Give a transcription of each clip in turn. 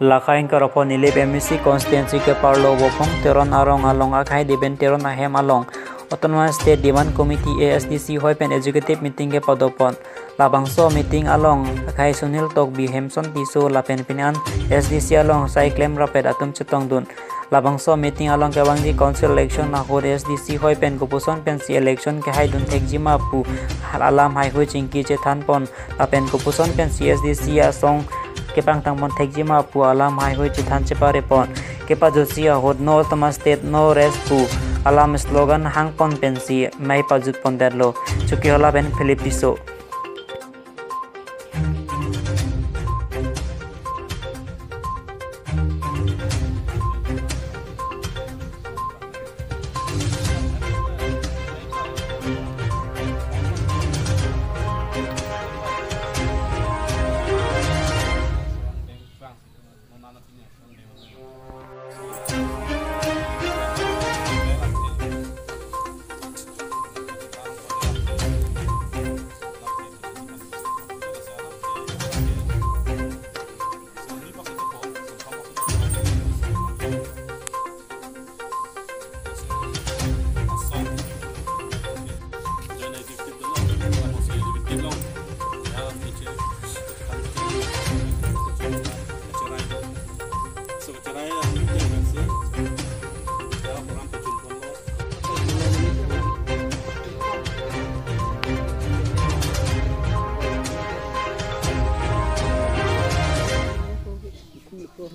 Lakain karopo NILIP MAC Constituency ke Parlo Vophong Teron arong along akai deben Teron ahem along Autonomous State Demand Committee ASDC hoipen Executive Meeting ke padopon labangso meeting along akai Sunil Tokbi Hemson Piso lapen pinan SDC along sai claim rapid atum chetong dun labangso meeting along ke wangji council election na hod SDC hoipen kupuson pensi election ke hai dun thekjima pu alam hai hui chingki che thanpon lapen kupuson pensi SDC asong kepang tangmon thekjima pu alam hai hui chithan chepare pon kepa josia hod no Autonomous State no rest pu alam slogan hangpon pensi mai pajut pon derlo chuki hola ben Filipiso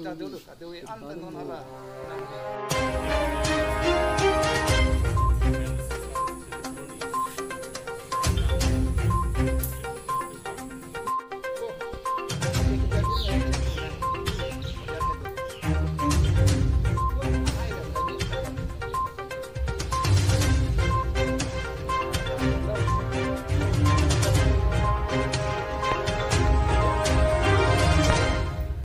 Kita dulu, anteng non ala.